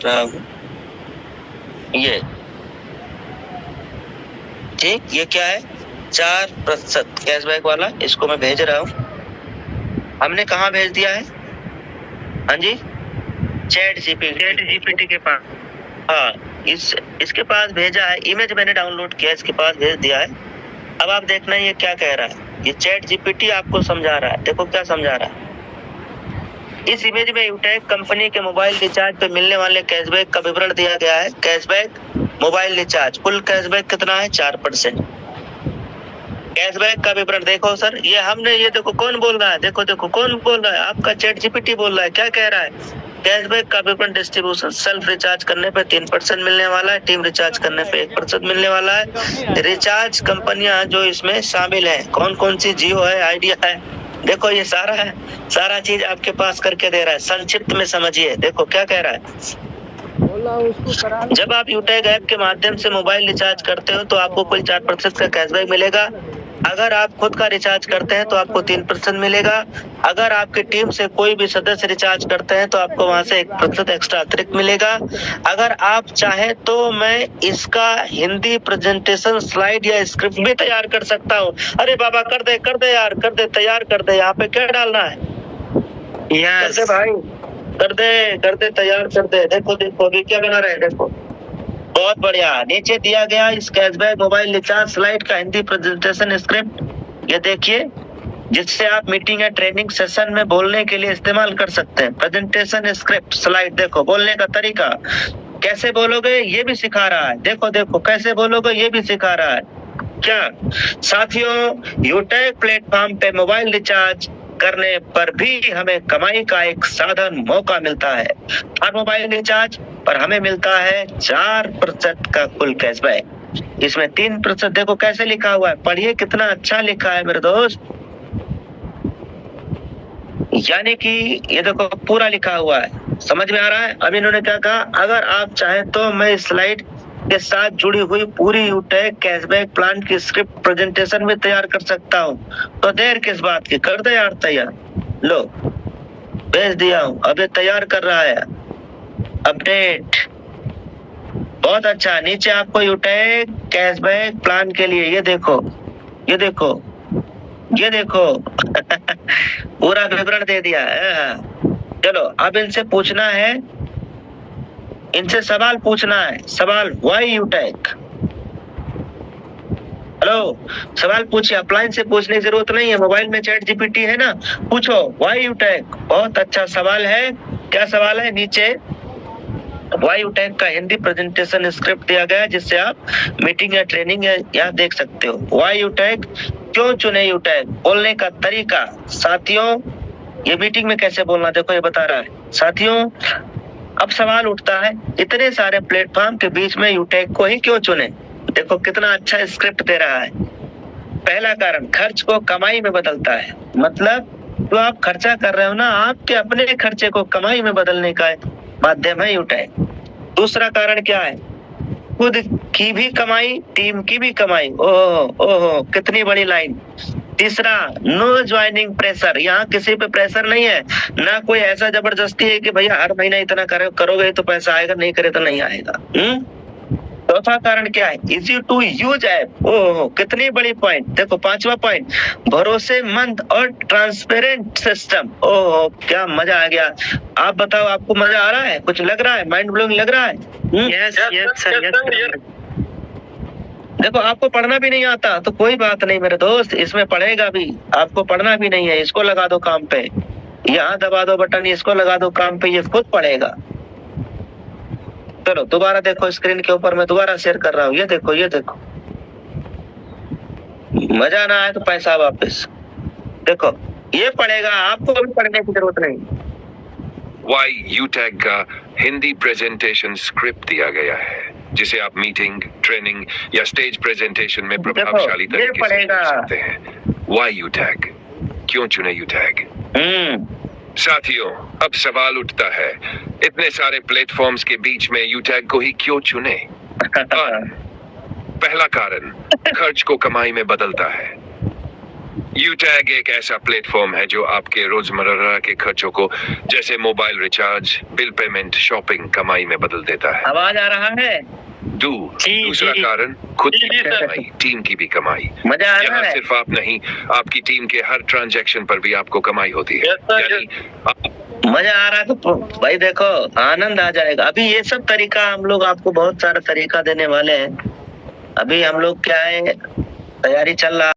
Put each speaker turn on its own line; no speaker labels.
रहा हूँ ये ठीक, ये क्या है 4% कैशबैक वाला, इसको मैं भेज रहा हूँ। हमने कहाँ भेज दिया है? हाँ जी, चैट जीपीटी के पास। हाँ, इसके पास भेजा है। इमेज मैंने डाउनलोड किया, इसके पास भेज दिया है। अब आप देखना ये क्या कह रहा है। ये चैट जीपीटी आपको समझा रहा है। देखो क्या समझा रहा है। इस इमेज में यूटेक कंपनी के मोबाइल रिचार्ज पे मिलने वाले कैशबैक का विवरण दिया गया है। कैशबैक मोबाइल रिचार्ज, कुल कैशबैक कितना है? 4%। कैशबैक का विवरण देखो सर, ये हमने, ये देखो कौन बोल रहा है, देखो कौन बोल रहा है, आपका चैट जीपीटी बोल रहा है। क्या कह रहा है? कैशबैक का विवरण डिस्ट्रीब्यूशन, सेल्फ रिचार्ज करने पे 3% मिलने वाला है, टीम रिचार्ज करने पे 1% मिलने वाला है। रिचार्ज कंपनियां जो इसमें शामिल है, कौन कौन सी? जियो है, आइडिया है। देखो ये सारा चीज आपके पास करके दे रहा है। संक्षिप्त में समझिए, देखो क्या कह रहा है। जब आप यूटेक ऐप के माध्यम से मोबाइल रिचार्ज करते हो तो आपको कुल 4% का कैशबैक मिलेगा। अगर आप खुद का रिचार्ज करते हैं तो आपको 3% मिलेगा। अगर आपकी टीम से कोई भी सदस्य रिचार्ज करते हैं तो आपको वहां से 1% एक्स्ट्रा अतिरिक्त मिलेगा। अगर आप चाहें तो मैं इसका हिंदी प्रेजेंटेशन स्लाइड या स्क्रिप्ट भी तैयार कर सकता हूँ। अरे बाबा कर दे यार, कर दे, तैयार कर दे। यहाँ पे क्या डालना है? कर दे भाई, कर दे, तैयार कर दे। देखो अभी क्या बना रहे हैं, देखो बहुत बढ़िया। नीचे दिया गया इस कैशबैक मोबाइल रिचार्ज स्लाइड का हिंदी प्रेजेंटेशन स्क्रिप्ट, ये देखिए, जिससे आप मीटिंग या ट्रेनिंग सेशन में बोलने के लिए इस्तेमाल कर सकते हैं। प्रेजेंटेशन स्क्रिप्ट स्लाइड, देखो बोलने का तरीका, कैसे बोलोगे ये भी सिखा रहा है। देखो कैसे बोलोगे ये भी सिखा रहा है। क्या साथियों, यूटेक प्लेटफॉर्म पे मोबाइल रिचार्ज करने पर भी हमें कमाई का एक साधन मौका मिलता है। हर मोबाइल रिचार्ज पर हमें मिलता है 4% का कुल कैशबैक। इसमें 3% देखो कैसे लिखा हुआ है, पढ़िए कितना अच्छा लिखा है मेरे दोस्त। यानी कि ये देखो पूरा लिखा हुआ है, समझ में आ रहा है। अब इन्होंने क्या कहा, अगर आप चाहें तो मैं स्लाइड के साथ जुड़ी हुई पूरी यूटेक कैशबैक प्लान की स्क्रिप्ट प्रेजेंटेशन में तैयार कर सकता हूँ। तो देर किस बात की, कर दे यार तैयार। लो भेज दिया हूँ, अब ये तैयार कर रहा है। अपडेट, बहुत अच्छा। नीचे आपको यूटेक कैशबैक प्लान के लिए ये देखो पूरा विवरण दे दिया है। चलो अब इनसे पूछना है, इनसे सवाल पूछना है। सवाल, व्हाई यूटेक? हेलो, सवाल पूछिए। अपलाइन से पूछने की जरूरत नहीं है, मोबाइल में चैट जीपीटी है ना, पूछो व्हाई यूटेक। बहुत अच्छा सवाल है। क्या सवाल है? नीचे व्हाई यूटेक का हिंदी प्रेजेंटेशन स्क्रिप्ट दिया गया है, जिससे आप मीटिंग या ट्रेनिंग या देख सकते हो। व्हाई यूटेक, क्यों चुने यूटेक? बोलने का तरीका, साथियों ये मीटिंग में कैसे बोलना, देखो ये बता रहा है। साथियों अब सवाल उठता है, इतने सारे प्लेटफॉर्म के बीच में यूटेक को ही क्यों चुने? देखो कितना अच्छा स्क्रिप्ट दे रहा है। पहला कारण, खर्च को कमाई में बदलता है। मतलब जो आप खर्चा कर रहे हो ना, आपके अपने खर्चे को कमाई में बदलने का माध्यम है यूटेक। दूसरा कारण क्या है? खुद की भी कमाई, टीम की भी कमाई। ओहो कितनी बड़ी लाइन। तीसरा, नो ज्वाइनिंग प्रेशर, यहाँ किसी पे प्रेशर नहीं है, ना कोई ऐसा जबरदस्ती है कि भैया हर महीना इतना करोगे तो पैसा आएगा, नहीं करे तो नहीं आएगा। चौथा कारण क्या है? Easy to use app. ओहो कितनी बड़ी पॉइंट। देखो पांचवा पॉइंट, भरोसेमंद और ट्रांसपेरेंट सिस्टम। ओहो क्या मजा आ गया। आप बताओ, आपको मजा आ रहा है? कुछ लग रहा है? माइंड ब्लोइंग लग रहा है? Yes sir. देखो आपको पढ़ना भी नहीं आता तो कोई बात नहीं मेरे दोस्त, इसमें पढ़ेगा भी। आपको पढ़ना भी नहीं है, इसको लगा दो काम पे, यहाँ दबा दो बटन, इसको लगा दो काम पे, ये खुद पढ़ेगा। चलो दोबारा देखो, स्क्रीन के ऊपर मैं दोबारा शेयर कर रहा हूँ। ये देखो मजा ना आए तो पैसा वापस। देखो ये पढ़ेगा, आपको भी पढ़ने की जरूरत नहीं।
व्हाई यूटेक का हिंदी प्रेजेंटेशन स्क्रिप्ट दिया गया है, जिसे आप मीटिंग, ट्रेनिंग या स्टेज प्रेजेंटेशन में प्रभावशाली तरीके से कर सकते हैं। व्हाई यूटेक, क्यों चुने यूटेक? साथियों अब सवाल उठता है, इतने सारे प्लेटफॉर्म्स के बीच में यूटेक को ही क्यों चुने? पहला कारण, खर्च को कमाई में बदलता है। यूटैग एक ऐसा प्लेटफॉर्म है जो आपके रोजमर्रा के खर्चों को, जैसे mobile recharge, bill payment, shopping, कमाई में बदल देता है।
आवाज आ रहा है?
दूसरा कारण खुद की कमाई, टीम की भी कमाई।
मजा आ रहा
यहाँ
है?
सिर्फ आप नहीं, आपकी टीम के हर ट्रांजैक्शन पर भी आपको कमाई होती है। यानी
मजा आ रहा है तो भाई देखो, आनंद आ जाएगा। अभी ये सब तरीका हम लोग आपको बहुत सारा तरीका देने वाले हैं। अभी हम लोग क्या है, तैयारी चल रहा